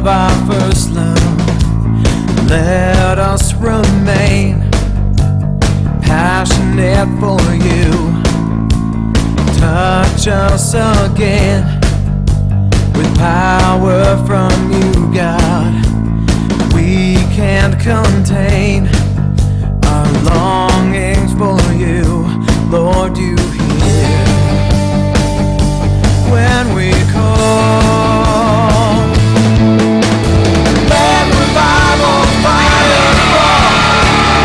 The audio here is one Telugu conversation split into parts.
of our first love. Let us remain passionate for you. Touch us again with power from you, God. We can't contain our longings for you. Lord, you hear when we call. Let revival fire fall.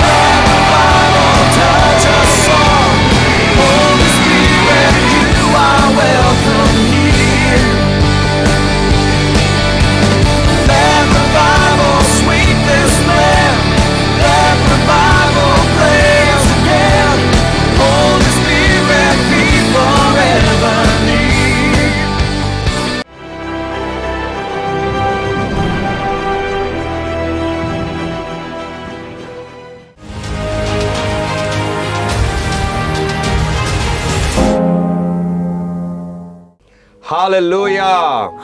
Let revival touch us all. Holy Spirit, you are welcome here. Let revival sweep this land. Let revival blaze again. Holy Spirit, be forever near. Hallelujah.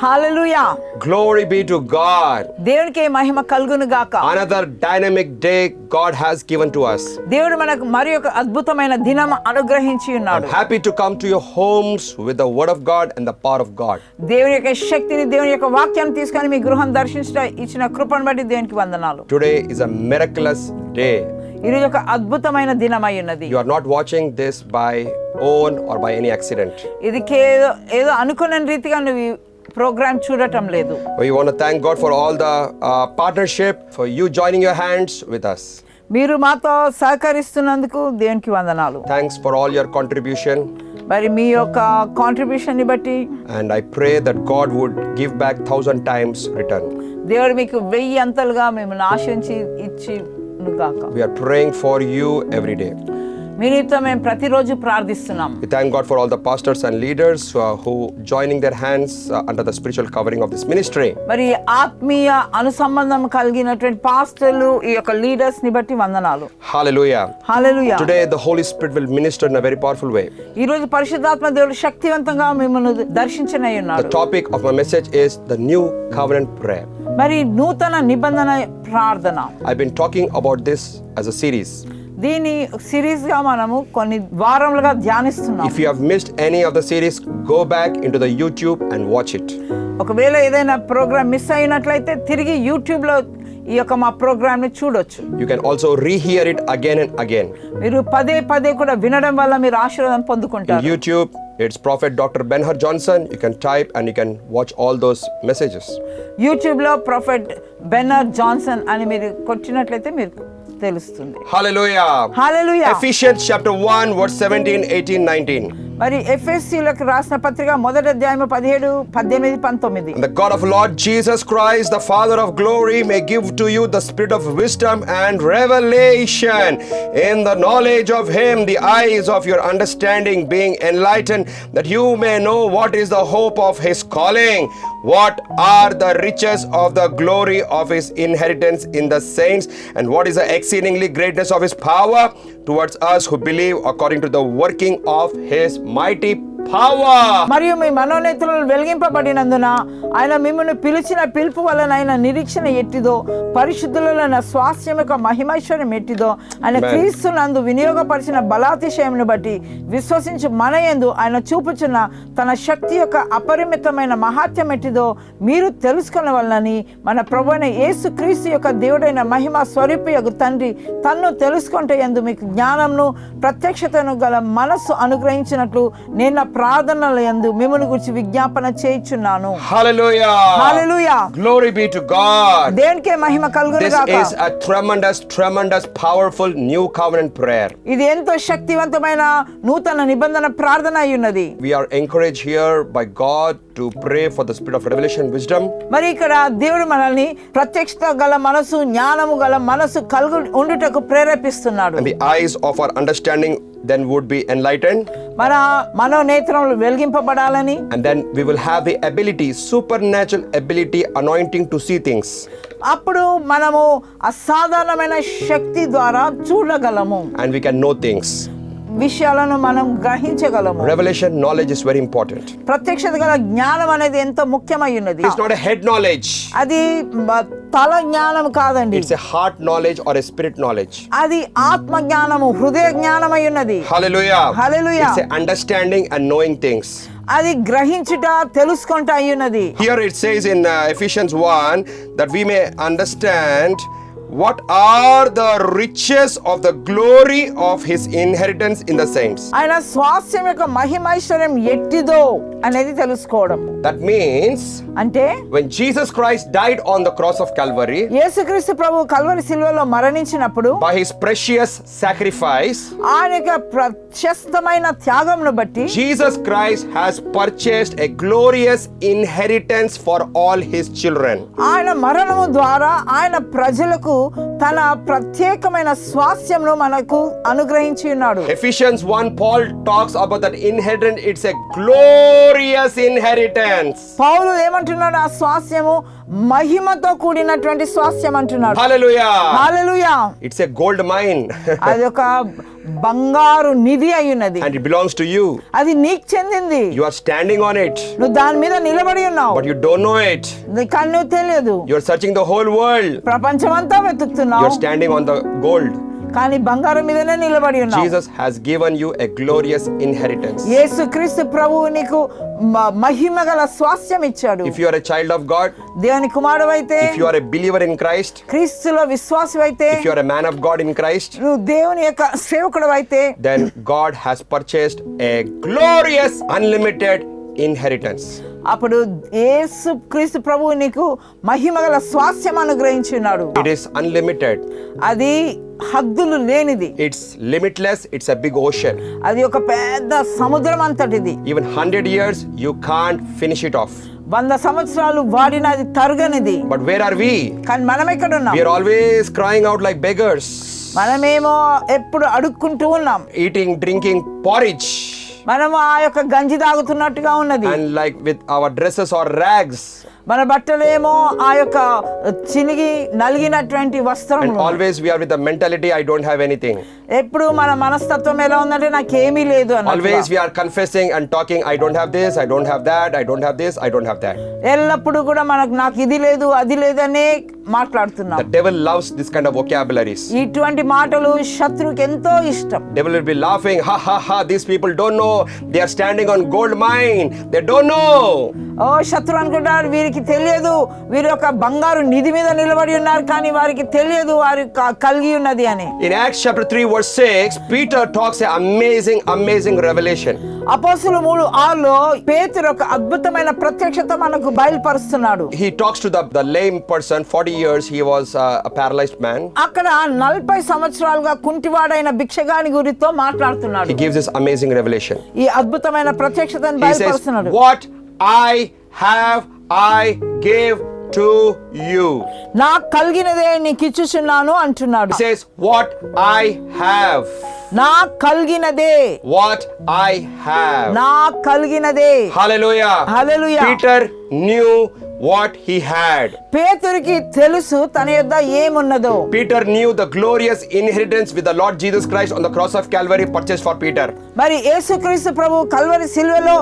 Hallelujah. Glory be to God. దేవునికి మహిమ కలుగును గాక. Another dynamic day God has given to us. దేవుడు మనకు మరి ఒక అద్భుతమైన దినం అనుగ్రహించి I'm ఉన్నాడు. happy to come to your homes with the word of God and the power of God. దేవుని యొక్క శక్తిని, దేవుని యొక్క వాక్యాన్ని తీసుకొని మీ గృహం దర్శించడం ఇచ్చిన కృపను బట్టి దేవునికి వందనాలు. Today is a miraculous day. ఈరోజు ఒక అద్భుతమైన దినమై ఉన్నది. You are not watching this by own or by any accident. ఇది ఏదో అనుకున్న రీతిగా నువ్వు ఈ ప్రోగ్రామ్ చూడటం లేదు. We want to thank God for all the partnership, for you joining your hands with us. మీరు మాతో సహకరిస్తున్నందుకు దేవునికి వందనాలు. Thanks for all your contribution. మరి మీ యొక్క కాంట్రిబ్యూషన్ ని బట్టి And I pray that God would give back 1,000 times return. దేవుడు మీకు 1000 అంతలుగా మిమ్మల్ని ఆశించి ఇచ్చి గాక. We are praying for you every day. మీ నిమిత్తం మేము ప్రతిరోజు ప్రార్థిస్తున్నాం. We thank God for all the pastors and leaders who joining their hands under the spiritual covering of this ministry. మరి ఆత్మీయ అనుసంబంధం కలిగినటువంటి పాస్టర్లు ఈ యొక్క లీడర్స్ ని బట్టి వందనాలు. Hallelujah. Hallelujah. Today the Holy Spirit will minister in a very powerful way. ఈ రోజు పరిశుద్ధాత్మ దేవుడు శక్తివంతంగా మిమ్మల్ని దర్శించనై ఉన్నాడు. The topic of my message is the new covenant prayer. మరి నూతన నిబంధన ప్రార్థన. I've been talking about this as a series. దీని సిరీస్ గా మనము కొన్ని వారములుగా ధ్యానిస్తున్నాం. If you have missed any of the series, go back into the YouTube and watch it. ఒకవేళ ఏదైనా ప్రోగ్రామ్ మిస్ అయినట్లయితే తిరిగి యూట్యూబ్ లో ఈ యొక్క మా ప్రోగ్రామ్ ని చూడొచ్చు. You can also rehear it again and again. మీరు పదే పదే కూడా వినడం వల్ల మీరు ఆశీర్వాదం In పొందుకుంటారు. YouTube, it's Prophet Dr. Ben-Hur Johnson. You can type and you can watch all those messages. YouTube లో ప్రొఫెట్ బెన్నర్ జాన్సన్ అని మీరు కొట్టినట్లయితే మీరు తెలుస్తుంది. Hallelujah. హల్లెలూయా. Ephesians chapter 1 verse 17, 18, 19. మరి ఎఫెసీయులకు రాసిన పత్రిక మొదటి అధ్యాయము 17, 18, 19. And the God of Lord Jesus Christ, the Father of glory, may give to you the spirit of wisdom and revelation in the knowledge of Him, the eyes of your understanding being enlightened, that you may know what is the hope of His calling, what are the riches of the glory of His inheritance in the saints, and what is the exceedingly greatness of His power towards us who believe, according to the working of His mighty power. మరియు మీ మనోనేత్రులు వెలిగింపబడినందున ఆయన మిమ్మల్ని పిలిచిన పిలుపు వలన ఆయన నిరీక్షణ ఎట్టిదో, పరిశుద్ధుల స్వాస్థ్యం యొక్క మహిమైశ్వర్యం ఎట్టిదో, ఆయన క్రీస్తునందు వినియోగపరిచిన బలాతిశయమును బట్టి విశ్వసించు మన యందు ఆయన చూపుచున్న తన శక్తి యొక్క అపరిమితమైన మహాత్యం ఎట్టిదో మీరు తెలుసుకొనవలనని మన ప్రభువైన యేసు క్రీస్తు యొక్క దేవుడైన మహిమ స్వరూపి యొక్క తండ్రి తన్ను తెలుసుకుంటే యందు మీకు జ్ఞానమును ప్రత్యక్షతను గల మనస్సు అనుగ్రహించినట్లు నేను నా ప్రార్థనల యందు మిమ్మల్ని గురించి విజ్ఞాపన చేయుచున్నాను. Hallelujah. Hallelujah. Glory be to God. దేవునికే మహిమ కలుగును గాక. This is a tremendous powerful new covenant prayer. ఇది ఎంతో శక్తివంతమైన నూతన నిబంధన ప్రార్థన అయి ఉన్నది. We are encouraged here by God to pray for the spirit of revelation wisdom. మరి ఇక్కడ దేవుడు మనల్ని ప్రత్యక్షత గల మనసు, జ్ఞానము గల మనసు కలుగు ఉండుటకు ప్రేరేపిస్తున్నాడు. And the eyes of our understanding then would be enlightened. మన మనోనేత్రములు వెలిగింపబడాలని. And then we will have the ability, supernatural ability, anointing to see things. అప్పుడు మనము అసాధారణమైన శక్తి ద్వారా చూడగలము. And we can know things. విషయాలను మనం గ్రహించగలము. Revelation knowledge is very important. ప్రత్యక్షత గల జ్ఞానం అనేది ఎంతో ముఖ్యమై ఉన్నది. It's not a head knowledge. అది తల జ్ఞానం కాదండి. It's a heart knowledge or a spirit knowledge. అది ఆత్మ జ్ఞానము, హృదయ జ్ఞానమై ఉన్నది. Hallelujah. Hallelujah. It's a understanding and knowing things. అది గ్రహించుట, తెలుసుకుంట అయ్యున్నది. Here it says in Ephesians 1 that we may understand what are the riches of the glory of his inheritance in the saints. ఆయన స్వాస్థ్యం యొక్క మహిమైశ్వర్యం ఎట్టిదో అనేది తెలుసుకోవడం. That means అంటే when Jesus Christ died on the cross of Calvary, యేసుక్రీస్తు ప్రభువు కల్వరి శిలువలో మరణించినప్పుడు by his precious sacrifice, ఆయన యొక్క ప్రశస్తమైన త్యాగంను బట్టి Jesus Christ has purchased a glorious inheritance for all his children. ఆయన మరణము ద్వారా ఆయన ప్రజలకు తన ప్రత్యేకమైన స్వాస్థ్యంను మనకు అనుగ్రహించి ఉన్నాడు. Ephesians 1 Paul talks about that inheritance. It's a glorious inheritance. పౌలు ఏమంటున్నాడు? ఆ స్వాస్థ్యము మహిమతో కూడినటువంటి స్వాస్థ్యం అంటున్నాడు. Hallelujah. Hallelujah. It's a gold mine. అది ఒక బంగారు నిధి అయ్యున్నది. And it belongs to you. అది నీకు చెందింది. You are standing on it, నువ్వు దాని మీద నిలబడి ఉన్నావు. but you don't know it. కానీ నువ్వు తెలియదు. You are searching the whole world. ప్రపంచమంతా You వెతుకుతున్నావు, are standing on the gold. కానీ బంగారం మీదనే నిలబడి ఉన్నావు. Jesus has given you a glorious inheritance. యేసుక్రీస్తు ప్రభువు నీకు మహిమ గల స్వాస్థ్యం ఇచ్చాడు. If you are a child of God, దేవుని కుమారుడైతే, if you are a believer in Christ, క్రీస్తులో విశ్వాసమైతే, if you are a man of God in Christ, నువ్వు దేవుని యొక్క సేవకుడు అయితే, then God has purchased a glorious unlimited inheritance. అప్పుడు యేసు క్రీస్తు ప్రభువు నీకు మహిమ గల స్వాస్థ్యం అనుగ్రహించున్నాడు. It is unlimited. అది హద్దులు లేనిది. It's limitless. It's a big ocean. అది ఒక పెద్ద సముద్రం అంతటిది. Even 100 years, you can't finish it off. 100 సంవత్సరాలు వాడిన అది తరగనిది. But where are we? కానీ మనం ఎక్కడ ఉన్నాం? We are always crying out like beggars, మనమేమో ఎప్పుడు అడుక్కుంటూ ఉన్నాం. eating, drinking porridge, మనము ఆ యొక్క గంజి తాగుతున్నట్టుగా ఉన్నది. and like with our dresses or rags, మన బట్టలేమో ఆ యొక్క చినిగి నలిగినటువంటి and వస్త్రములు. always we are with the mentality, I don't have anything. ఎప్పుడు మన మనస్తత్వం ఎలా ఉందంటే నాకేమీ లేదు Always అన్నట్టుగా. we are confessing and talking, I don't have this, I don't have that, I don't have this, I don't have that. ఎల్లప్పుడు కూడా నాకు ఇది లేదు అది లేదనే మాట్లాడుతున్నాం. The devil loves this kind of vocabularies. ఇటువంటి మాటలు శత్రువుకి ఎంతో ఇష్టం. Devil will be laughing, ha ha ha, these people don't know, they are standing on gold mine, they don't know. ఓ శత్రు అనుకుంటారు, వీరికి తెలియదు, వీరు ఒక బంగారు నిధి మీద నిలబడి ఉన్నారు, కానీ వారికి తెలియదు వారి కలిగి ఉన్నది అని. In Acts chapter 3 verse 6, Peter talks an amazing revelation. అపోస్తలుల 3:6లో పేతురు ఒక అద్భుతమైన ప్రత్యక్షత మనకు బయలుపరుస్తున్నాడు. He talks to the lame person. 40 years he was a paralyzed man. అక్కడ 40 సంవత్సరాలుగా కుంటివాడైన భిక్షగాని గురితో మాట్లాడుతున్నాడు. He gives this amazing revelation. ఈ అద్భుతమైన ప్రత్యక్షతను He says, బయలుపరుస్తున్నాడు. what I have I gave to you. నాకు కలిగినదే నీకు ఇచ్చుచున్నాను అంటున్నాడు. He says, what I have. నాకు కలిగినదే. What I have. నాకు కలిగినదే. Hallelujah. Hallelujah. Peter knew what he had. పేతురుకి తెలుసు తన యొద్ద ఏమున్నదో. Peter knew the glorious inheritance with the Lord Jesus Christ on the cross of Calvary purchased for Peter. మరి యేసుక్రీస్తు ప్రభు కల్వరి సిలువలో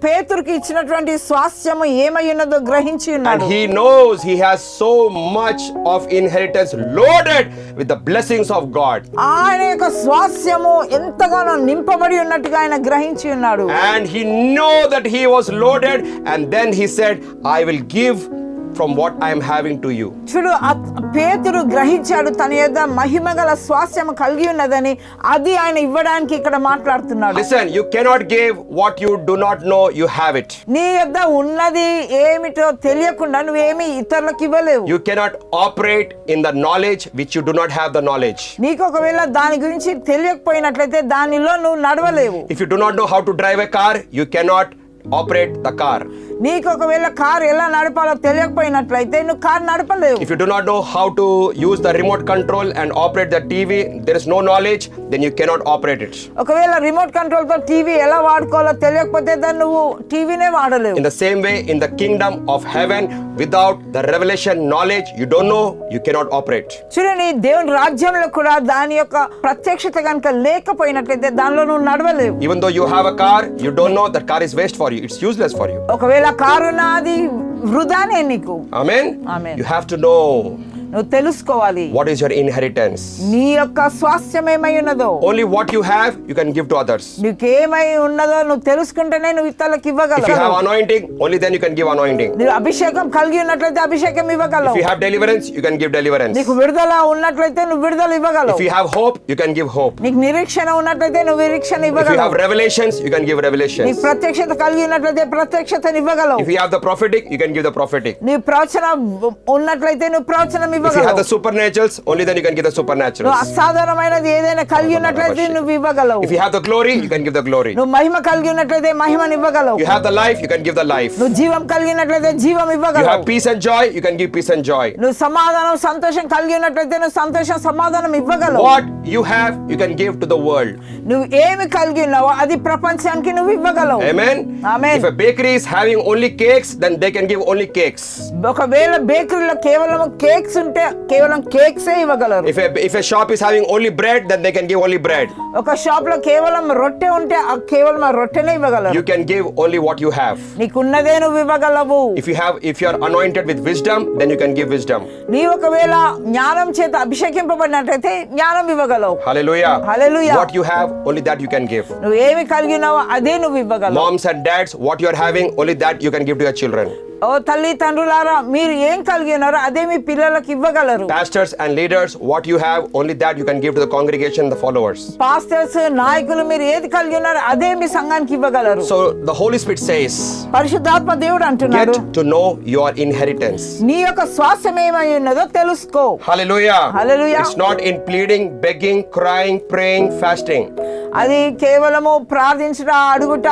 పేతురుకి ఇచ్చినటువంటి స్వాస్థ్యము ఏమై ఉన్నదో గ్రహించి And ఉన్నాడు. he knows he has so much of inheritance loaded with the blessings of God. ఆయన యొక్క స్వాస్థ్యము ఎంతగానో నింపబడి ఉన్నట్టుగా ఆయన గ్రహించి ఉన్నాడు. And he know that he was loaded, and then he said, I will give from what I am having to you. చూడు, పేతురు గ్రహించాడు తన యొద్ద మహిమగల స్వాస్థ్యము కలిగి ఉన్నదని. అది ఆయన ఇవ్వడానికి ఇక్కడ మాట్లాడుతున్నాడు. Listen, you cannot give what you do not know you have it. నీ యొద్ద ఉన్నది ఏమిటో తెలియకుండా నువ్వేమి ఇతరులకు ఇవ్వలేవు. You cannot operate in the knowledge which you do not have the knowledge. నీకు ఒకవేళ దాని గురించి తెలియకపోయినట్లయితే దానిలో నువ్వు నడవలేవు. If you do not know how to drive a car, you cannot operate the car. నీకు ఒకవేళ కారు ఎలా నడపాలో తెలియకపోయినట్లయితే నువ్వు car నడపలేవు. If you do not know how to use the remote control and operate the TV, there is no knowledge, then you cannot operate it. ఒకవేళ రిమోట్ కంట్రోల్ తో టీవీ ఎలా వాడుకోవాలో తెలియకపోతే దాన్ని నువ్వు టీవీనే వాడలేవు. In the same way, in the kingdom of heaven, without the revelation knowledge, you don't know, you cannot operate. చూడండి, దేవుని రాజ్యంలో కూడా దాని యొక్క ప్రత్యక్షత కనుక లేకపోయినట్లయితే దానిలో నువ్వు నడవలేవు. Even though you have a car, you don't know that car is waste for you. It's useless for you. ఒకవేళ కారు నాది వృధానే నీకు. Amen? Amen. You have to know నువ్వు తెలుసుకోవాలి what is your inheritance. నీ యొక్క స్వాస్థ్యం ఏమై ఉన్నదో. Only what you have, you can give to others. నీకేమై ఉన్నదో నువ్వు తెలుసుకుంటేనే నువ్వు ఇతరులకు If you have ఇవ్వగలవు. anointing, only then you can give anointing. నువ్వు అభిషేకం కలిగి ఉన్నట్లయితే అభిషేకం If ఇవ్వగలవు. you have deliverance, you can give deliverance. నీకు విడుదల ఉన్నట్లయితే నువ్వు విడుదల ఇవ్వగలవు. If you have hope, you can give hope. నీకు నిరీక్షణ ఉన్నట్లయితే నువ్వు నిరీక్షణ If you have ఇవ్వగలవు. revelations, you can give నీకు revelations. ప్రత్యక్షత కలిగి ఉన్నట్లయితే ప్రత్యక్షతను ఇవ్వగలవు. If you have the prophetic, you can give the prophetic. నీ ప్రవచన ఉన్నట్లయితే నువ్వు ప్రవచనం If you have the ఇవ్వగలవు. supernaturals, only then you can give the నువ్వు supernaturals. అసాధారణమైనది ఏదైనా కలిగి ఉన్నట్లయితే నువ్వు ఇవ్వగలవు. If you have the glory, you can give the glory. నువ్వు మహిమ కలిగి ఉన్నట్లయితే మహిమను ఇవ్వగలవు. You have the life, you can give the life. నువ్వు జీవం కలిగినట్లయితే జీవం You have ఇవ్వగలవు. peace and joy, you can give peace and joy. నువ్వు సమాధానం సంతోషం కలిగి ఉన్నట్లయితే నువ్వు సంతోషం సమాధానం ఇవ్వగలవు. What you have, you can give to the world. నువ్వు ఏమి కలిగి ఉన్నావో అది ప్రపంచానికి నువ్వు ఇవ్వగలవు. Amen? Amen. If a bakery is having only cakes, then they can give only cakes. ఒకవేళ బేకరీలో కేవలం కేక్స్ ఉంటే కేవలం కేక్సే ఇవ్వగలరు. If a shop is having only bread, then they can give only bread. ఒక షాప్ లో కేవలం రొట్టె ఉంటే కేవలం ఆ రొట్టెనే ఇవ్వగలరు. You can give only what you have. నీకున్నదే నువ్వు ఇవ్వగలవు. If you are anointed with wisdom, then you can give wisdom. నీ ఒకవేళ జ్ఞానం చేత అభిషేకింపబడినట్లయితే జ్ఞానం ఇవ్వగలవు. Hallelujah. Hallelujah. What you have, only that you can give. నువ్వు ఏమి కలిగి ఉన్నావో అదే నువ్వు ఇవ్వగలవు. Moms and dads, what you are having, only that you can give to your children. ఓ తల్లి తండ్రులారా, మీరు ఏం కలిగి ఉన్నారో అదే మీ పిల్లలకు ఇవ్వగలరు. Pastors and leaders, what you have, only that you can give to the congregation, the followers. Pastors నాయకులు మీరు ఏది కలిగి ఉన్నారో అదే మీ సంఘానికి ఇవ్వగలరు. So the Holy Spirit says, పరిశుద్ధాత్మ దేవుడు అంటున్నాడు, get to know your inheritance. నీ యొక్క స్వాస్థ్యం ఏమై ఉన్నదో తెలుసుకో. Hallelujah. Hallelujah. It's not in pleading, begging, crying, praying, fasting. అది కేవలము ప్రార్థించుట, అడుగుట,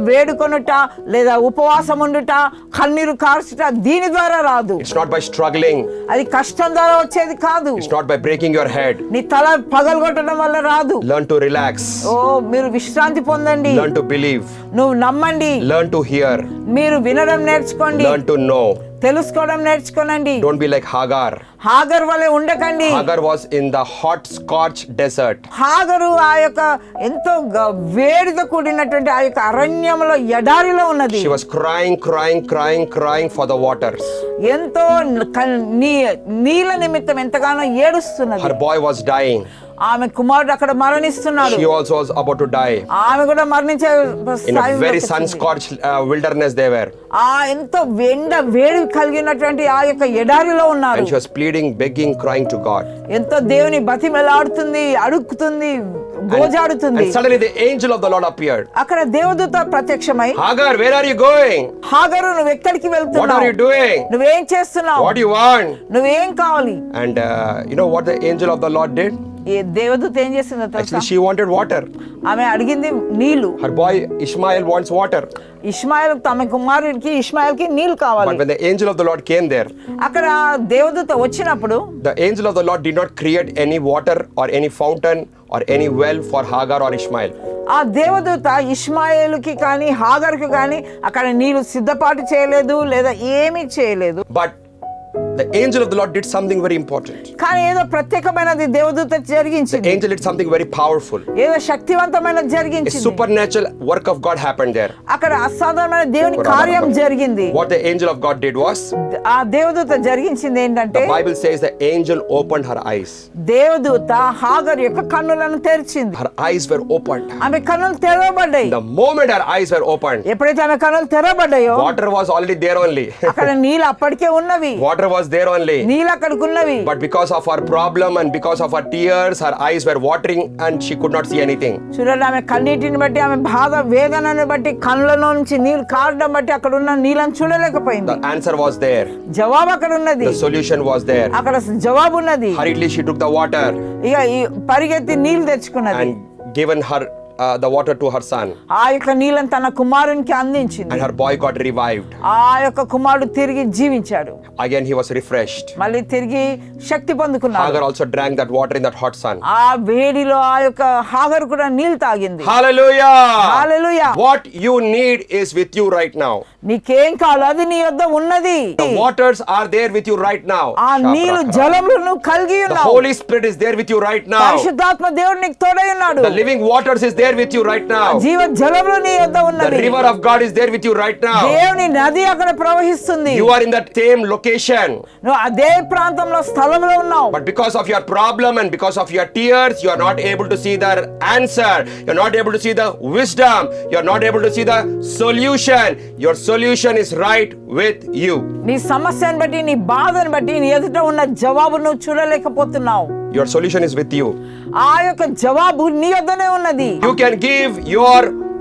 వేడుకొనుట లేదా ఉపవాసం ఉండుట, కన్నీరు కార్చుట దీని ద్వారా రాదు. It's not by struggling. అది కష్టం ద్వారా వచ్చేది కాదు. It's not by breaking your head. నీ తల పగలగొట్టడం వల్ల రాదు. Learn to relax. ఓ మీరు విశ్రాంతి పొందండి. Learn to believe. నువ్వు నమ్మండి. Learn to hear. మీరు వినడం నేర్చుకోండి. Learn to know. తెలుసుకోవడం నేర్చుకోనండి. Don't be like Hagar. Hagar వలె ఉండకండి. Hagar was in the hot scorched desert. హాగరు ఆ యొక్క ఎంతో వేడితో కూడినటువంటి ఆ యొక్క అరణ్యంలో ఎడారిలో ఉన్నది. She was crying for the waters. ఎంతో నీళ్ళ నిమిత్తం ఎంతగానో ఏడుస్తున్నది. Her boy was dying. ఆమె కుమారుడు అక్కడ మరణిస్తున్నాడు. She also was about to die. ఆమె కూడా మరణించే In a very sun-scorched wilderness they were. ఆ ఎంతో వేడి కలిగినటువంటి ఆ యొక్క ఎడారిలో ఉన్నారు. And she was pleading, begging, crying to God. ఎంతో దేవుని బతిమలాడుతుంది, అడుగుతుంది, గోజాడుతుంది. And suddenly the angel of the Lord appeared. అక్కడ దేవదూత ప్రత్యక్షమై, Hagar, where are you going? హాగరు నువ్వు ఎక్కడికి What వెళ్తున్నావు? are you doing? నువ్వేం చేస్తున్నావు? What do you want? నువ్వేం కావాలి? And you know what the angel of the Lord did? ఈ దేవదూత ఏం చేసిందో తెలుసా? Actually, she wanted water. ఆమె అడిగింది నీళ్లు. Her boy Ishmael wants water. Ishmael తమ కుమారుడికి ఇష్మాయిల్కి నీళ్లు కావాలి. But when the angel of the Lord came there, అక్కడ దేవదూత వచ్చినప్పుడు the angel of the Lord did not create any water or any fountain or any well for Hagar or Ishmael. ఆ దేవదూత ఇష్మాయేలుకి కానీ హాగర్కి కానీ అక్కడ నీళ్లు సిద్ధపాటు చేయలేదు లేదా ఏమీ చేయలేదు. But the angel of the Lord did something very important. కానీ ఏదో ప్రత్యేకమైనది దేవదూత The జరిగించింది. angel did something very powerful. ఏదో శక్తివంతమైనది A జరిగించింది. supernatural work of God happened there. అక్కడ అసాధారణమైన దేవుని కార్యం జరిగింది. What the angel of God did was, ఆ దేవదూత జరిగించింది ఏంటంటే, the Bible says the angel opened her eyes. దేవదూత హాగర్ యొక్క కన్నులను తెరిచింది. Her eyes were opened. ఆమె కన్నులు తెరవబడ్డాయి. The moment her eyes were opened, ఎప్పుడైతే ఆమె కన్నులు తెరవబడ్డాయో water was already there only. అక్కడ నీళ్ళు అప్పటికే ఉన్నవి. Water was there only. నీళ్ళు అక్కడికి ఉన్నవి. But because of her problem and because of her tears, her eyes were watering and she could not see anything. చూడండి, ఆమె కన్నీటిని బట్టి, ఆమె బాధ వేదనను బట్టి, కళ్ళలో నుంచి నీళ్ళు కారడం బట్టి అక్కడ ఉన్న నీళ్ళని చూడలేకపోయింది. The answer was there. జవాబు అక్కడ ఉన్నది. The solution was there. అక్కడ జవాబు ఉన్నది. Hurriedly she took the water ఇక పరిగెత్తి నీళ్ళు తెచ్చుకున్నది. and given her the water to her son, ఆ యొక్క నీళ్ళని తన కుమారునికి అందించింది. and her boy got revived. ఆ యొక్క కుమారుడు తిరిగి జీవించాడు. Again he was refreshed. మళ్ళీ తిరిగి శక్తి పొందుకున్నాడు. Hagar also drank that water in that hot sun. ఆ వేడిలో ఆ యొక్క హాగరు కూడా నీళ్ళు తాగింది. Hallelujah! Hallelujah. What you need is with you right now. నీకేం కావాలో అది నీ యొద్ద ఉన్నది. The waters are there with you right now. ఆ నీళ్ళు జలములను కలిగి The ఉన్నావు. Holy Spirit is there with you right now. పరిశుద్ధాత్మ దేవుడు నీకు తోడై ఉన్నాడు. The living waters is there with you right now. జీవ జలములు నీ యొద్ద The ఉన్నది. river of God is there with you right now. దేవుని నది అక్కడ ప్రవహిస్తుంది. You are in that same location. నువ్వు అదే ప్రాంతంలో స్థలంలో ఉన్నావు. But because of your problem and because of your tears, you are not able to see the answer. You are not able to see the wisdom. You are not able to see the solution. Your solution is right with you. నీ సమస్యను బట్టి నీ బాధను బట్టి నీ ఎదుట ఉన్న జవాబు నువ్వు చూడలేకపోతున్నావు. Your solution is with you. ఆ యొక్క జవాబు నీ యొద్దనే ఉన్నది. You can give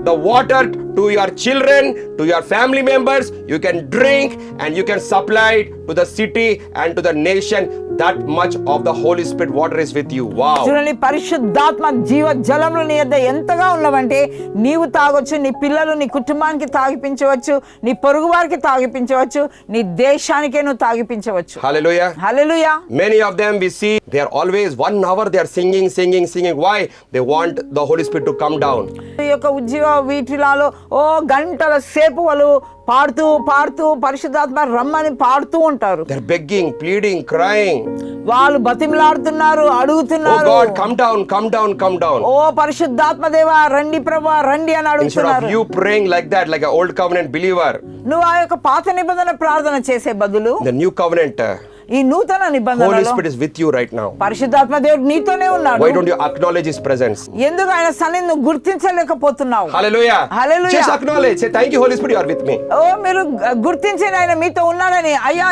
the water to your children, to your family members. You can drink and you can supply it to the city and to the nation. That much of the Holy Spirit water is with you. Wow. చూడండి, పరిశుద్ధాత్మ జీవ జలములు నీ యొద్ద ఎంతగా ఉన్నవంటే నీవు తాగొచ్చు, నీ పిల్లలు నీ కుటుంబానికి తాగిపించవచ్చు, నీ పొరుగు వారికి తాగిపించవచ్చు, నీ దేశానికే నువ్వు తాగిపించవచ్చు. Hallelujah. Hallelujah. Many of them we see they are always 1 hour they are singing. Why? They want the Holy Spirit to come down. ఈ యొక్క ఉద్యోగ వీటిలలో గంటల సేపు వాళ్ళు పాడుతూ పరిశుద్ధాత్మ రమ్మని పాడుతూ ఉంటారు. They are begging, pleading, crying. వాళ్ళు బతిమలాడుతున్నారు, Oh అడుగుతున్నారు. God, come down. ఓ పరిశుద్ధాత్మ దేవా రండి ప్రభువా రండి అని Instead అడుగుతున్నారు. of you praying like that, like an old covenant believer, నువ్వు ఆ యొక్క పాత నిబంధన ప్రార్థన చేసే బదులు the new covenant, ఈ నూతన Holy నిబంధనలో Spirit is with you right now. పరిశుద్ధాత్మ దేవుడు నీతోనే ఉన్నాడు. Why don't you acknowledge His presence? ఎందుకు ఆయన సన్నిధిని నువ్వు గుర్తించలేకపోతున్నావు? Hallelujah. Hallelujah. Just acknowledge. Say, thank you, Holy Spirit, you are with me. మీరు గుర్తించిన ఆయన మీతో ఉన్నాడని. అయ్యా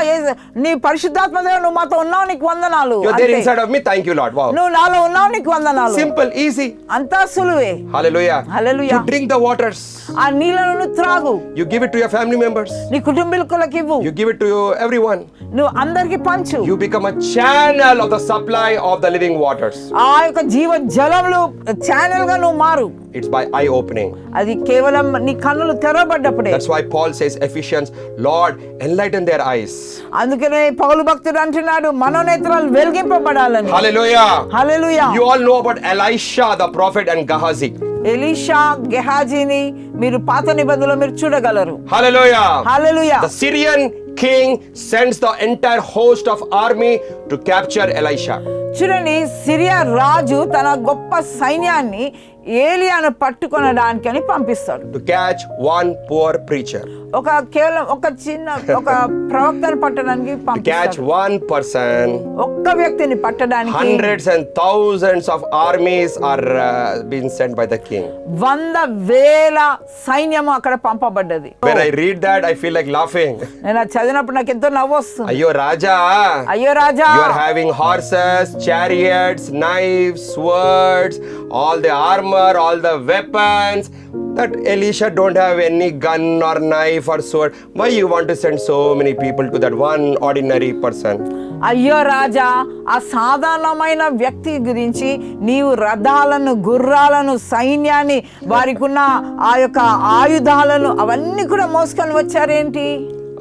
నీ పరిశుద్ధాత్మ దేవుడు నువ్వు మాతో ఉన్నావు, నీకు వందనాలు. You are there అంతే. inside of me. Thank you, Lord. Wow. నువ్వు నాలో ఉన్నావు, నీకు వందనాలు. Simple, easy. అంతా సులువే. Hallelujah. Hallelujah. You drink the waters. ఆ నీళ్ళను నువ్వు త్రాగు. You give it to your family members. నీ కుటుంబీకులకు ఇవ్వు. You give it to everyone. నువ్వు అందరికి పంచు. You become a channel of the supply of the living waters. ఆ యొక్క జీవ జలములు ఛానల్ గా నువ్వు మారు. It's by eye opening. అది కేవలం నీ కన్నులు తెరవబడ్డప్పుడే. That's why Paul says, Ephesians, Lord, enlighten their eyes. అందుకనే పౌలు భక్తుడు అంటున్నాడు మనోనేత్రాలు వెలిగింపబడాలని. Hallelujah. Hallelujah. You all know about Elisha, the prophet, and Gehazi. Elisha గెహాజీని మీరు పాత నిబంధనలో మీరు చూడగలరు. Hallelujah. Hallelujah. The Syrian king sends the entire host of army to capture Elisha. చూడండి, సిరియా రాజు తన గొప్ప సైన్యాన్ని ఏలియాను పట్టుకొనడానికని పంపిస్తాడు. To catch one poor preacher. కేవలం ఒక ప్రవక్తను పట్టడానికి To catch పంపిస్తాడు. one person. ఒక్క వ్యక్తిని పట్టడానికి Hundreds and thousands of armies are being sent by the king. 100,000 సైన్యము అక్కడ పంపబడ్డది. When I read that, I feel like laughing. నేను అది చదివినప్పుడు నాకు ఎంతో నవ్వు వస్తుంది. Ayyo Raja. అయ్యో రాజా, You are having horses, chariots, knives, swords, all the armor, all the weapons. That Elisha don't have any gun or knife or sword. Why you want to send so many people to that one ordinary person? అయ్యో రాజా, ఆ సాధారణమైన వ్యక్తి గురించి నీవు రథాలను, గుర్రాలను, సైన్యాన్ని, వారికి ఉన్న ఆ యొక్క ఆయుధాలను అవన్నీ కూడా మోసుకొని వచ్చారేంటి?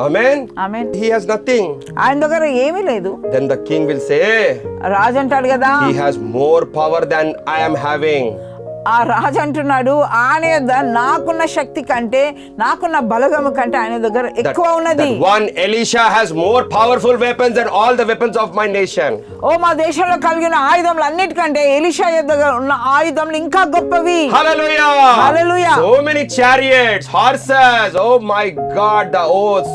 Amen. Amen. He has nothing. ఆయన దగ్గర ఏమీ లేదు. Then the king will say, రాజు అంటాడు కదా, he has more power than I am having. ఆ రాజు అంటున్నాడు ఆయన దగ్గర నాకున్న శక్తి కంటే, నాకున్న బలగము కంటే ఆయన దగ్గర ఎక్కువ ఉన్నది. That one Elisha has more powerful weapons than all the weapons of my nation. మా దేశంలో కలిగిన ఆయుధములు అన్నిటికంటే ఎలీషా దగ్గర ఉన్న ఆయుధములు ఇంకా గొప్పవి. Hallelujah. Hallelujah. So many chariots, horses. Oh my God, the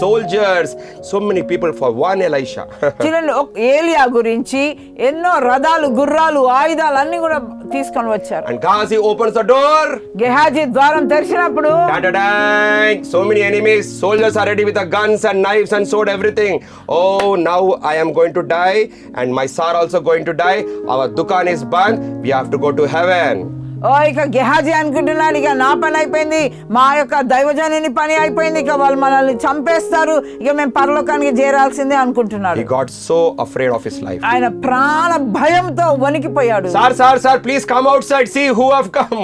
soldiers. So many people for one Elisha. చూడండి, ఏలియా గురించి ఎన్నో రథాలు, గుర్రాలు, ఆయుధాలు అన్ని కూడా తీసుకొని వచ్చారు. And Gehazi opens the door. Gehazi ద్వారం తెరిచినప్పుడు Da-da-dang. So many enemies. Soldiers are ready with the guns and knives and sword, everything. Oh, now I am going to die and my son also going to die. Our dukan is banned. We have to go to heaven. ఇక గెహాజీ అనుకుంటున్నాడు, ఇక నా పని అయిపోయింది, మా యొక్క దైవజనుని పని అయిపోయింది, ఇక వాళ్ళు మనల్ని చంపేస్తారు, ఇక మేము పరలోకానికి చేరాల్సిందే అనుకుంటున్నాడు. He got so afraid of his life. ఆయన ప్రాణ భయంతో వణికిపోయాడు. Sir, please come outside, see who have come.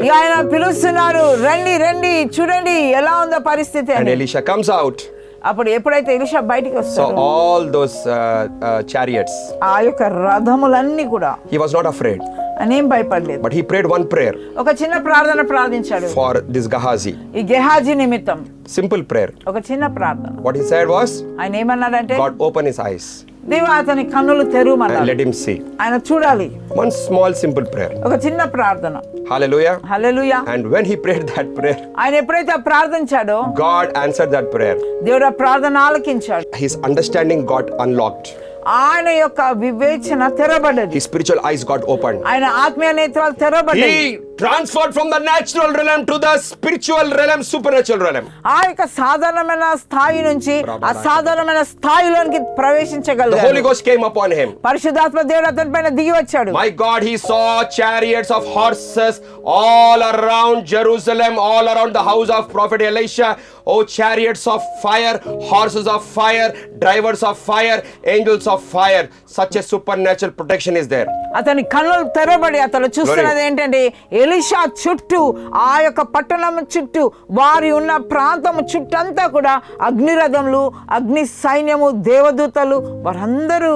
ఇక ఆయన పిలుస్తున్నారు, రండి రండి చూడండి ఎలా ఉందో పరిస్థితి And అని. Elisha comes out. అప్పుడు ఎప్పుడైతే ఎలీషా బయటికి So వస్తాడో all those chariots, ఆ యొక్క రథములన్నీ కూడా he was not afraid, ఆయన ఏం భయపడలేదు. but he prayed one prayer ఒక చిన్న ప్రార్థన ప్రార్థించాడు for this Gehazi. ఈ గెహాజీ నిమిత్తం. Simple prayer. ఒక చిన్న ప్రార్థన. What he said was, ఆయన ఏమన్నాడంటే, God open his eyes దేవా అతని కన్నులు and తెరువమన్నాడు. let him see. ఆయన చూడాలి. One small simple prayer. ఒక చిన్న ప్రార్థన. Hallelujah. Hallelujah. And when he prayed that prayer, ఆయన ఎప్పుడైతే ఆ ప్రార్థించాడో God answered that prayer. దేవుడు ఆ ప్రార్థన ఆలకించాడు. His understanding got unlocked. ఆయన యొక్క వివేచన తెరబడ్డది. His spiritual eyes got opened. ఆయన ఆత్మీయ నేత్రాలు తెరబడ్డాయి. He transferred from the natural realm to the spiritual realm, supernatural realm. ఆ యొక్క సాధారణమైన స్థాయి నుంచి అసాధారణమైన స్థాయిలోనికి The Holy ప్రవేశించగలిగాడు. Ghost came upon him. పరిశుద్ధాత్మ దేవుడు అతని పైన దిగి వచ్చాడు. My God, he saw chariots of horses all around Jerusalem, all around the house of prophet Elisha. Oh, chariots of fire, horses of fire, drivers of fire, angels of fire. Such a supernatural protection is there. అతని కన్నులు తెరబడి అతను చూస్తున్నది ఏంటంటే ఎలీషా చుట్టూ, ఆ యొక్క పట్టణం చుట్టూ, వారి ఉన్న ప్రాంతం చుట్టంతా కూడా అగ్నిరథములు, అగ్ని సైన్యము, దేవదూతలు వారందరూ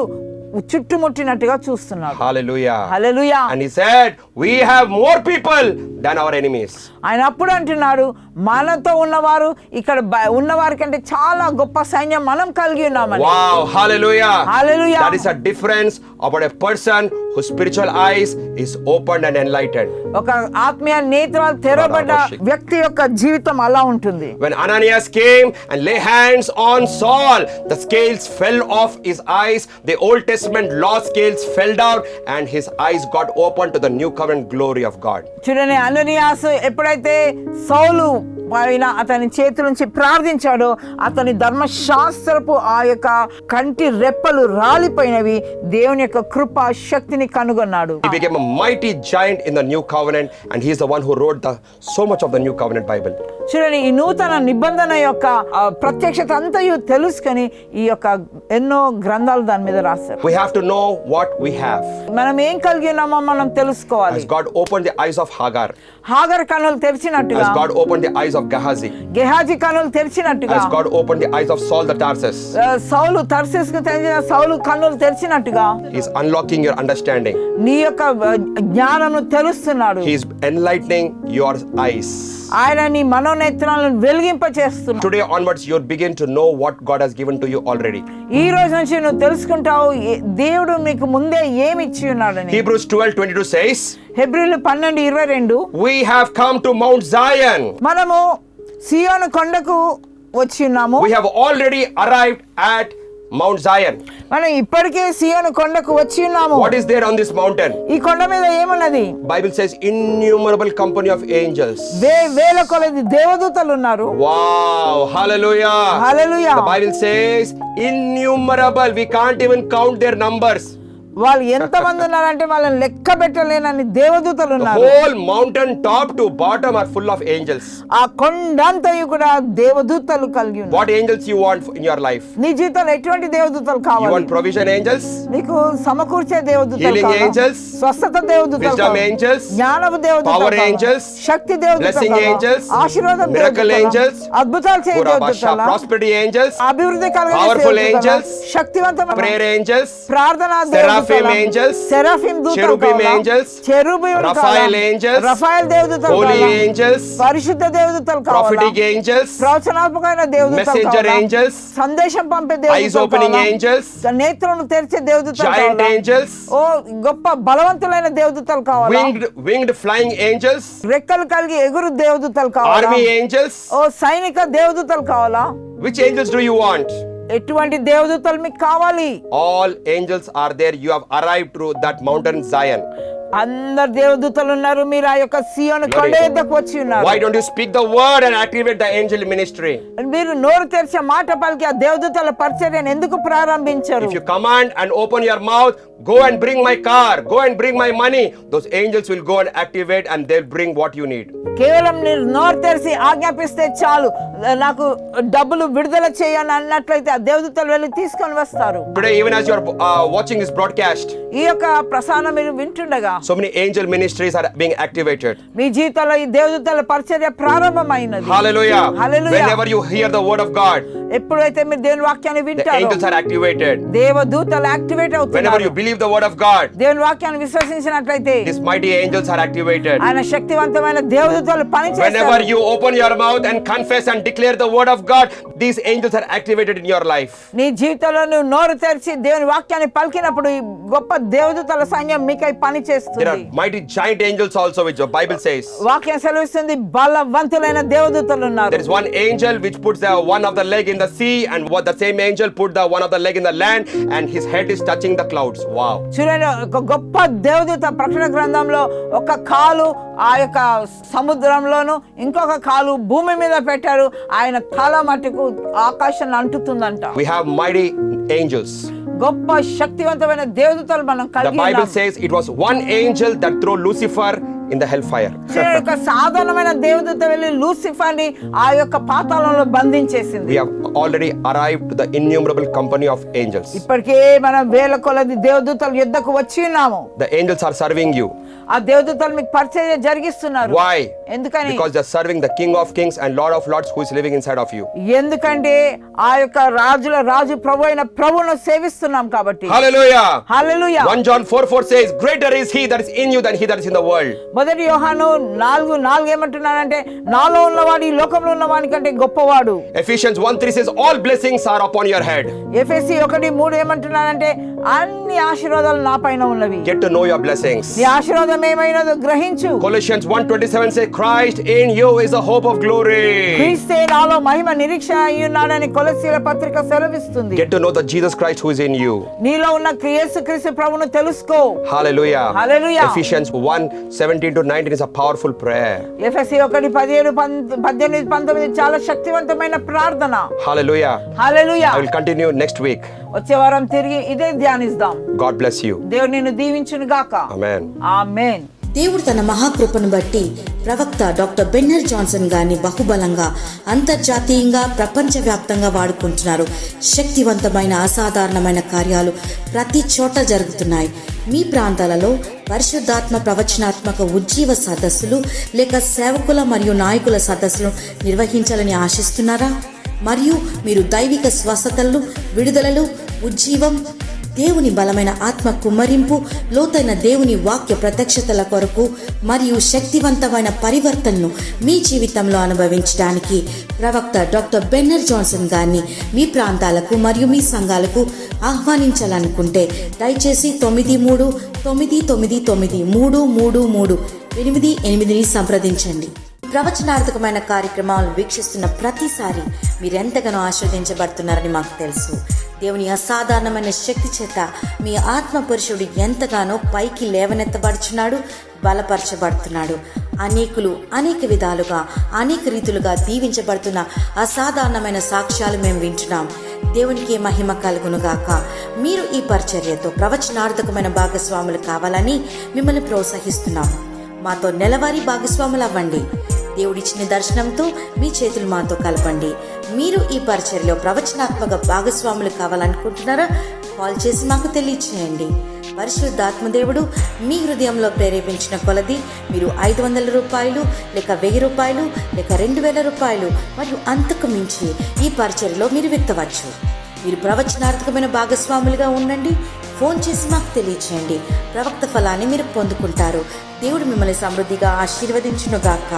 చుట్టుముట్టినట్టుగా చూస్తున్నాడు. Hallelujah. Hallelujah. And he said, we have more people than our enemies. ఆయన అప్పుడు అంటున్నాడు, మనతో ఉన్నవారు ఇక్కడ ఉన్నవారి కంటే చాలా గొప్ప సైన్యం మనం కలిగి ఉన్నామని. Wow, hallelujah. Hallelujah. That is a difference about a person whose spiritual eyes is opened and enlightened. ఒక ఆత్మీయ నేత్రాలు తెరబడ్డ వ్యక్తి యొక్క జీవితం అలా ఉంటుంది. When Ananias came and lay hands on Saul, the scales fell off his eyes. The Old Testament law scales fell down and his eyes got opened to the new covenant glory of God. చూడండి, అననీయాసు ఎప్పుడైతే సౌలు పైన అతని చేతుల నుంచి ప్రార్థించాడో అతని ధర్మశాస్త్రపు ఆ యొక్క కంటి రెప్పలు రాలిపోయినవి. దేవుని యొక్క కృప శక్తిని కనుగొన్నాడు. He became a mighty giant in the new covenant and he is the one who wrote so much of the new covenant Bible. చూడండి, ఈ నూతన నిబంధన యొక్క ప్రత్యక్షత అంతయు తెలుసుకొని ఈ యొక్క ఎన్నో గ్రంథాలు దాని మీద రాశారు. We have to know what we have. మనం ఏం కలిగి ఉన్నామో మనం తెలుసుకోవాలి. As God opened the eyes of Hagar, Hagar కన్నులు తెరిచినట్టుగా, as God opened the eyes of Gehazi, Gehazi కన్నులు తెరిచినట్టుగా, as God opened the eyes of Saul the Tarsus, సౌలు తర్సీసుకు తెరిచిన సౌలు కన్నులు తెరిచినట్టుగా He is unlocking your understanding. నీ యొక్క జ్ఞానము తెలుస్తున్నాడు. He is enlightening your eyes. ఆయన నీ మనోనేత్రాలను వెలిగింప చేస్తున్నాడు. Today onwards, you'll begin to know what God has given to you already. ఈ రోజు నుంచి నువ్వు తెలుసుకుంటావు దేవుడు నీకు ముందే ఏమి ఇచ్చి ఉన్నాడని. Hebrews 12:22 says, హెబ్రీలు 12:22, we have come to Mount Zion. మనము సియోను కొండకు వచ్చి ఉన్నాము. We have already arrived at Mount Zion. మనం ఇప్పటికే సియోను కొండకు వచ్చి ఉన్నాము. What is there on this mountain? ఈ కొండ మీద ఏమున్నది? Bible says innumerable company of angels. వేల కొలది దేవదూతలు ఉన్నారు. Wow, hallelujah. Hallelujah. The Bible says innumerable. We can't even count their numbers. వాళ్ళు ఎంతమంది ఉన్నారంటే వాళ్ళని లెక్క పెట్టలేనని దేవదూతలు The ఉన్నారు. whole mountain top to bottom are full of angels. ఆ కొండంతయు కూడా దేవదూతలు కలిగి ఉన్నారు. What angels you want in your life? నీ జీవితంలో ఎటువంటి దేవదూతలు You కావాలి? want provision angels? నీకు సమకూర్చే దేవదూతలు Healing కావాలా? angels? స్వస్థత దేవదూతలు Wisdom కావాలా? angels? జ్ఞానపు దేవదూతలు Power కావాలా? angels? శక్తి దేవదూతలు Blessing కావాలా? angels? ఆశీర్వాదం Miracle దేవదూతలా? angels? అద్భుతాలు చేయ Purabhasha, దేవదూతలా? prosperity angels? అభివృద్ధి కలిగే Powerful దేవదూతలా? angels? శక్తివంతమైన Prayer angels? ప్రార్థనా Seraphim దేవదూతలా? angels? సెరాఫిం దూతలు Cherubim కావాలా? angels? చెరూబీయులు Raphael కావాలా? angels? రఫాయల్ దేవదూతలు Holy కావాలా? angels? పరిశుద్ధ దేవదూతలు కావాలా? Prophetic angels? ప్రవచనాత్మకమైన దేవదూతలు Messenger కావాలా? angels? సందేశం పంపే Eyes దేవదూతలు opening కావాలా? angels? నేత్రములు తెరిచే దేవదూతలు Giant కావాలా? angels? ఓ గొప్ప బలవంతులైన దేవదూతలు కావాలా? Winged flying angels? రెక్కలు కలిగి ఎగురు దేవదూతలు కావాలా? Army angels? ఓ సైనిక దేవదూతలు కావాలా? Which angels do you want? ఎటువంటి దేవదూతలు మీకు కావాలి? All angels are there. You have arrived to that mountain Zion. అందరు దేవదూతలు ఉన్నారు, మీరు ఆ యొక్క సియోను కొండ యొద్దకు వచ్చి ఉన్నారు. Why don't you speak the word and activate the angel ministry? మీరు నోరు తెరిచే మాట పలికి ఆ దేవదూతల పరిచర్యను ఎందుకు ప్రారంభించరు? If you command and open your mouth, go and bring my car, go and bring my money, those angels will go and activate and they'll bring what you need. కేవలం మీరు నోరు తెరిచి ఆజ్ఞాపిస్తే చాలు, నాకు డబ్బులు విడుదల చేయని అన్నట్లయితే ఆ దేవదూతలు వెళ్ళి తీసుకొని వస్తారు. Today, even as you're watching this broadcast, ఈ యొక్క ప్రసారం మీరు వింటుండగా so many angel ministries are being activated. మీ జీవితంలో ఈ దేవదూతల పరిచర్య ప్రారంభమైనది. Hallelujah. Hallelujah. Whenever you hear the word of God, ఎప్పుడైతే మీరు దేవుని వాక్యాన్ని the వింటారో angels are activated. దేవదూతలు యాక్టివేట్ Whenever అవుతున్నారు. you believe the word of God, దేవుని వాక్యాన్ని విశ్వసించినట్లయితే these mighty angels are activated. ఆయన శక్తివంతమైన దేవదూతలు Whenever పనిచేస్తారు. you open your mouth and confess and declare the word of God, these angels are activated in your life. నీ జీవితంలో నువ్వు నోరు తెరిచి దేవుని వాక్యాన్ని పలికినప్పుడు ఈ గొప్ప దేవదూతల సైన్యం మీకై పని There are చేస్తుంది. mighty giant angels also, which the Bible says. వాక్యం సెలవిస్తుంది బలవంతులైన దేవదూతలు ఉన్నారు. There is one angel which puts the one of the leg in the sea, and what the same angel put the one of the leg in the land, and his head is touching the clouds. Wow. చూడండి, ఒక గొప్ప దేవదూత ప్రకటన గ్రంథంలో ఒక కాలు ఆ యొక్క సముద్రంలోను ఇంకొక కాలు భూమి మీద పెట్టారు. ఆయన తల మట్టుకు ఆకాశాన్ని అంటుతుందంట. We have mighty angels. గొప్ప శక్తివంతమైన దేవదూతలు మనం The కలిగి Bible ఉన్నాం. says it was one angel that threw Lucifer in the hellfire. చూడండి, ఒక సాధారణమైన దేవదూత వెళ్ళి లూసిఫర్ని ఆ యొక్క పాతాళంలో బంధించేసింది. We have already arrived to the innumerable company of angels. ఇప్పటికే మనం వేల కొలది దేవదూతల యుద్ధకు వచ్చి ఉన్నాము. The angels are serving you. ఆ దేవదూతలు మీకు పరిచర్య జరిగిస్తున్నారు. Why? ఎందుకని? Because they are serving the King of Kings and Lord of Lords who is living inside of you. ఎందుకంటే ఆ యొక్క రాజుల రాజు ప్రభు అయిన ప్రభువును సేవిస్తున్నాం కాబట్టి. Hallelujah. Hallelujah. 1 John 4:4 says, greater is he that is in you than he that is in the world. మొదటి యోహాను 4:4 ఏమంటున్నాడంటే నాలో ఉన్నవాడు ఈ లోకంలో ఉన్నవాని కంటే గొప్పవాడు. Ephesians 1:3 says, all blessings are upon your head. ఎఫెసీ 1:3 ఏమంటున్నాడంటే అన్ని ఆశీర్వాదాలు నా పైన ఉన్నవి. Get to know your blessings. ఈ ఆశీర్వాదం ఏమైనదో గ్రహించు. Colossians 1:27 says, Christ in you is the hope of glory. క్రీస్తే నాలో మహిమ నిరీక్షణ అయ్యున్నాడని కొలస్సీల పత్రిక సెలవిస్తుంది. Get to know the Jesus Christ who is in you. నీలో ఉన్న యేసుక్రీస్తు ప్రభువును తెలుసుకో. Hallelujah. Hallelujah. Ephesians 1:17-19 is a powerful prayer. ఎఫెసీ 1:17-19 చాలా శక్తివంతమైన ప్రార్థన. Hallelujah. Hallelujah. I will continue next week. వచ్చే వారం తిరిగి ఇదే ధ్యానిద్దాం. God bless you. దేవుడు నిన్ను దీవించును గాక. Amen. ఆమేన్. దేవుడు తన మహాకృపను బట్టి ప్రవక్త డాక్టర్ బెన్నర్ జాన్సన్ గారిని బహుబలంగా అంతర్జాతీయంగా ప్రపంచవ్యాప్తంగా వాడుకుంటున్నారు. శక్తివంతమైన అసాధారణమైన కార్యాలు ప్రతి చోట జరుగుతున్నాయి. మీ ప్రాంతాలలో పరిశుద్ధాత్మ ప్రవచనాత్మక ఉజ్జీవ సదస్సులు లేక సేవకుల మరియు నాయకుల సదస్సులు నిర్వహించాలని ఆశిస్తున్నారా? మరియు మీరు దైవిక స్వస్థతలు, విడుదలలు, ఉజ్జీవం, దేవుని బలమైన ఆత్మ కుమ్మరింపు, లోతైన దేవుని వాక్య ప్రత్యక్షతల కొరకు మరియు శక్తివంతమైన పరివర్తనను మీ జీవితంలో అనుభవించడానికి ప్రవక్త డాక్టర్ బెన్నర్ జాన్సన్ గారిని మీ ప్రాంతాలకు మరియు మీ సంఘాలకు ఆహ్వానించాలనుకుంటే దయచేసి 9399933388 సంప్రదించండి. ప్రవచనార్థకమైన కార్యక్రమాలను వీక్షిస్తున్న ప్రతిసారి మీరెంతగానో ఆస్వాదించబడుతున్నారని మాకు తెలుసు. దేవుని అసాధారణమైన శక్తి చేత మీ ఆత్మ పురుషుడు ఎంతగానో పైకి లేవనెత్తబడుచున్నాడు, బలపరచబడుతున్నాడు. అనేకులు అనేక విధాలుగా అనేక రీతులుగా దీవించబడుతున్న అసాధారణమైన సాక్ష్యాలు మేము వింటున్నాం. దేవునికి మహిమ కలుగునుగాక. మీరు ఈ పరిచర్యతో ప్రవచనార్థకమైన భాగస్వాములు కావాలని మిమ్మల్ని ప్రోత్సహిస్తున్నాము. మాతో నెలవారీ భాగస్వాములు అవ్వండి. దేవుడిచ్చిన దర్శనంతో మీ చేతులు మాతో కలపండి. మీరు ఈ పరిచర్యలో ప్రవచనాత్మక భాగస్వాములు కావాలనుకుంటున్నారా? కాల్ చేసి మాకు తెలియచేయండి. పరిశుద్ధాత్మదేవుడు మీ హృదయంలో ప్రేరేపించిన కొలది మీరు $500 లేక $1000 లేక $2000 మరియు అంతకు మించి ఈ పరిచర్యలో మీరు విత్తవచ్చు. మీరు ప్రవచనార్థకమైన భాగస్వాములుగా ఉండండి. ఫోన్ చేసి మాకు తెలియచేయండి. ప్రవక్త ఫలాన్ని మీరు పొందుకుంటారు. దేవుడు మిమ్మల్ని సమృద్ధిగా ఆశీర్వదించునుగాక.